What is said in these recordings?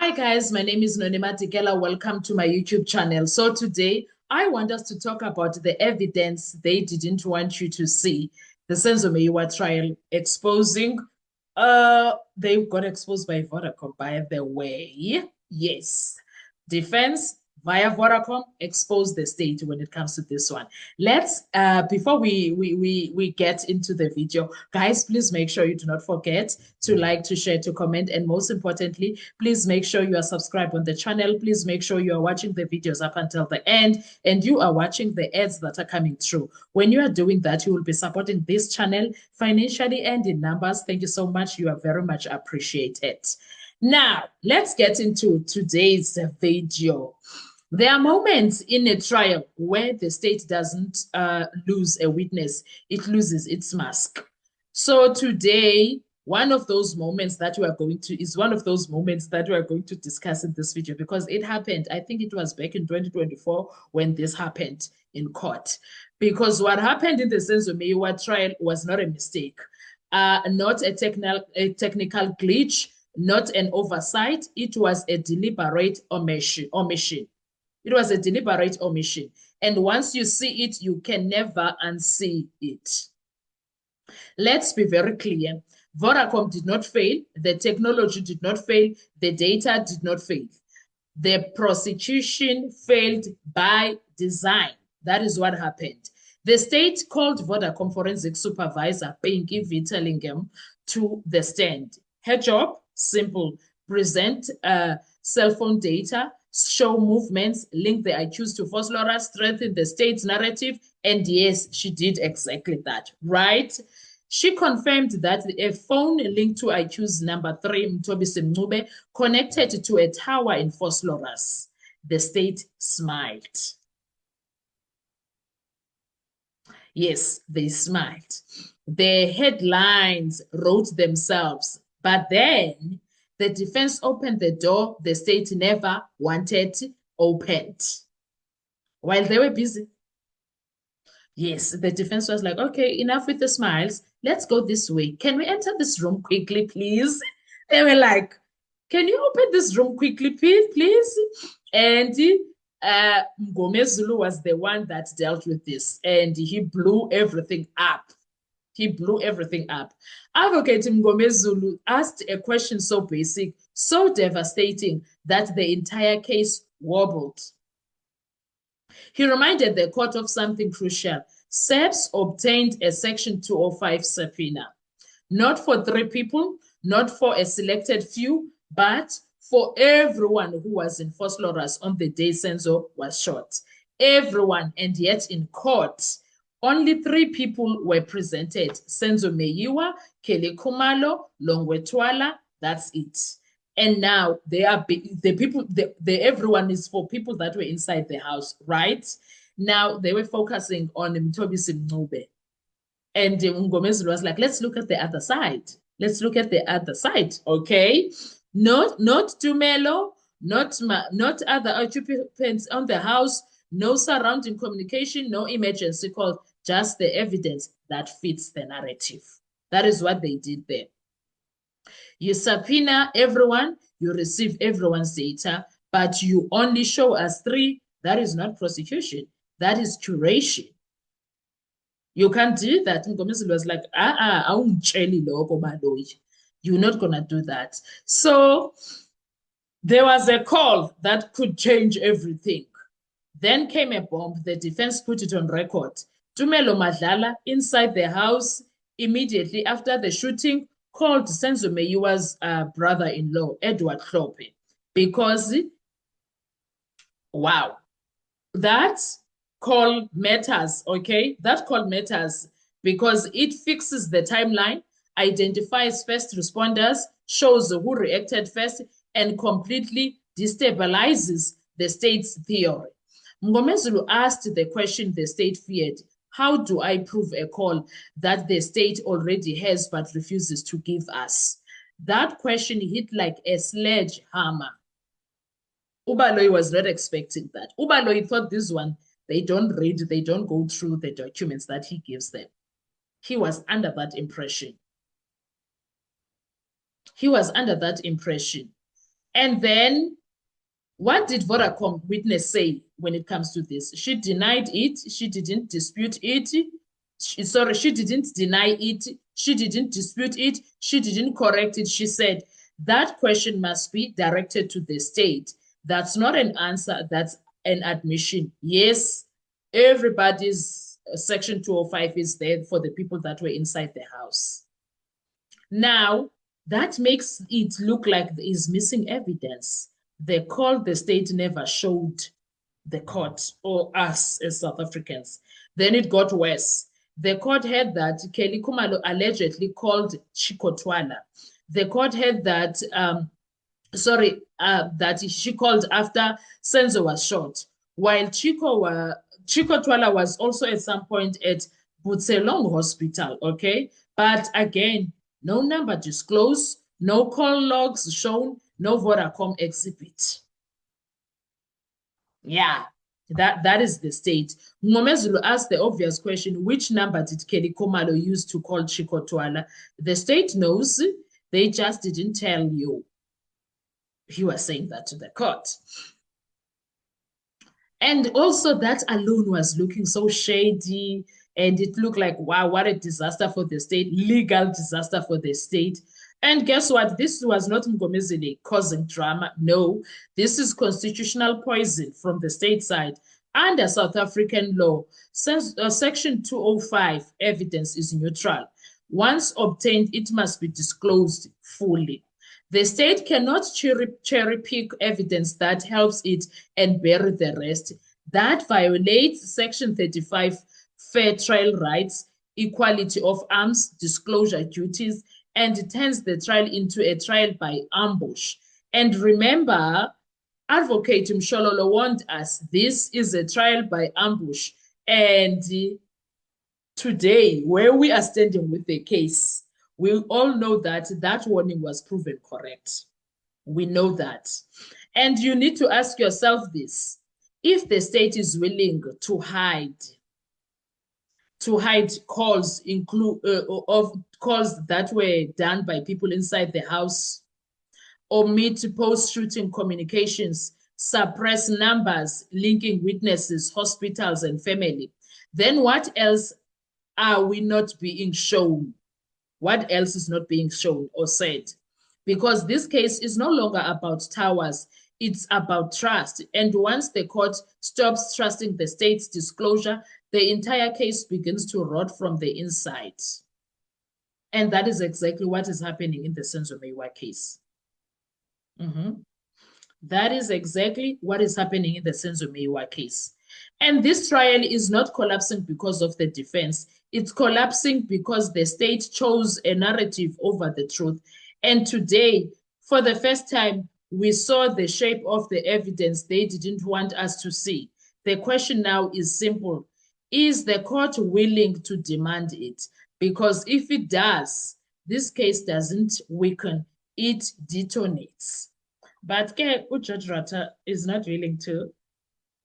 Hi guys, my name is Nonema Tikela. Welcome to my YouTube channel. So today I want us to talk about the evidence they didn't want you to see. The Senzo Meyiwa trial exposing, they got exposed by Vodacom, by the way. Yes. Defense via Vodacom expose the state when it comes to this one. Let's before we get into the video, guys, please make sure you do not forget to like, to share, to comment, and most importantly, please make sure you are subscribed on the channel. Please make sure you are watching the videos up until the end and you are watching the ads that are coming through. When you are doing that, you will be supporting this channel financially and in numbers. Thank you so much. You are very much appreciated. Now, let's get into today's video. There are moments in a trial where the state doesn't lose a witness, it loses its mask. So today, one of those moments that we are going to discuss in this video because it happened. I think it was back in 2024 when this happened in court. Because what happened in the Senzo Meyiwa trial was not a mistake, not a technical glitch, not an oversight. It was a deliberate omission. It was a deliberate omission. And once you see it, you can never unsee it. Let's be very clear. Vodacom did not fail. The technology did not fail. The data did not fail. The prosecution failed by design. That is what happened. The state called Vodacom forensic supervisor, Pinky Vitterlingam, to the stand. Her job, simple, present cell phone data, show movements, link the accused to Foslora, strengthen the state's narrative, and yes, she did exactly that, right? She confirmed that a phone linked to accused number 3, Mthobisi Mncube, connected to a tower in Vosloorus. The state smiled. Yes, they smiled. The headlines wrote themselves, but then the defense opened the door the state never wanted opened. While they were busy. Yes, the defense was like, okay, enough with the smiles. Let's go this way. Can we enter this room quickly, please? They were like, can you open this room quickly, please? And Mngomezulu was the one that dealt with this, and he blew everything up. He blew everything up. Advocate Mngomezulu asked a question so basic, so devastating, that the entire case wobbled. He reminded the court of something crucial. SAPS obtained a Section 205 subpoena, not for 3 people, not for a selected few, but for everyone who was in Vosloorus on the day Senzo was shot. Everyone, and yet in court, only 3 people were presented. Senzo Meyiwa, Kelly Khumalo, Longwe Twala, that's it. And now they are the people, everyone is for people that were inside the house, right? Now they were focusing on Mthobisi Mncube. And Mngomezulu was like, let's look at the other side. Let's look at the other side, okay? Not Tumelo, not other occupants on the house, no surrounding communication, no emergency call, just the evidence that fits the narrative. That is what they did there. You subpoena everyone, you receive everyone's data, but you only show us 3. That is not prosecution. That is curation. You can't do that. Mngomezulu was like, you're not going to do that. So there was a call that could change everything. Then came a bomb. The defense put it on record. Tumelo Madlala, inside the house, immediately after the shooting, called Senzo Meyiwa's brother-in-law, Edward Hlophe, because, wow, that call matters, okay? That call matters because it fixes the timeline, identifies first responders, shows who reacted first, and completely destabilizes the state's theory. Mngomezulu asked the question the state feared. How do I prove a call that the state already has but refuses to give us? That question hit like a sledgehammer. Ubaloyi was not expecting that. Ubaloyi thought this one, they don't read, they don't go through the documents that he gives them. He was under that impression. And then what did Vodacom witness say when it comes to this? She denied it. She didn't dispute it. She didn't deny it. She didn't dispute it. She didn't correct it. She said that question must be directed to the state. That's not an answer. That's an admission. Yes, everybody's Section 205 is there for the people that were inside the house. Now, that makes it look like there is missing evidence. The state never showed the court or us as South Africans. Then it got worse. The court had that Kelly Khumalo allegedly called Chicco Twala. The court had that, that she called after Senzo was shot, while Chicco Twala was also at some point at Butselong Hospital, okay? But again, no number disclosed, no call logs shown, no Vodacom exhibit. Yeah, that is the state. Ngomezulu asked the obvious question, which number did Kelly Khumalo use to call Chicco Twala? The state knows, they just didn't tell you. He was saying that to the court. And also that alone was looking so shady, and it looked like, wow, what a disaster for the state, legal disaster for the state. And guess what? This was not Mgomezulu causing drama. No, this is constitutional poison from the state side. Under South African law, Section 205, evidence is neutral. Once obtained, it must be disclosed fully. The state cannot cherry pick evidence that helps it and bury the rest. That violates Section 35, fair trial rights, equality of arms, disclosure duties, and turns the trial into a trial by ambush. And remember, Advocate Mshololo warned us, this is a trial by ambush. And today, where we are standing with the case, we all know that that warning was proven correct. We know that. And you need to ask yourself this. If the state is willing to hide calls of calls that were done by people inside the house, omit post-shooting communications, suppress numbers linking witnesses, hospitals, and family, then what else are we not being shown? What else is not being shown or said? Because this case is no longer about towers, it's about trust. And once the court stops trusting the state's disclosure, the entire case begins to rot from the inside. And that is exactly what is happening in the Senzo Meyiwa case. That is exactly what is happening in the Senzo Meyiwa case. And this trial is not collapsing because of the defense. It's collapsing because the state chose a narrative over the truth. And today, for the first time, we saw the shape of the evidence they didn't want us to see. The question now is simple. Is the court willing to demand it? Because if it does, this case doesn't weaken, it detonates. But Judge Ratta is not willing to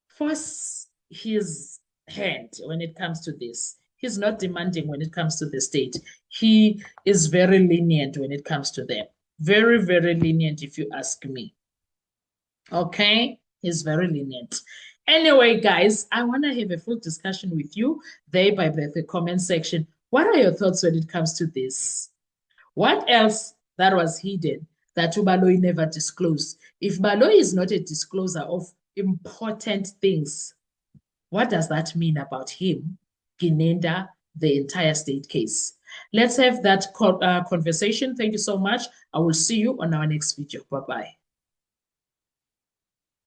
force his hand when it comes to this. He's not demanding when it comes to the state. He is very lenient when it comes to them. Very, very lenient, if you ask me. Okay? He's very lenient. Anyway, guys, I want to have a full discussion with you there by the comment section. What are your thoughts when it comes to this? What else that was hidden that Baloyi never disclosed? If Baloyi is not a discloser of important things, what does that mean about him, Ginenda, the entire state case? Let's have that conversation. Thank you so much. I will see you on our next video. Bye-bye.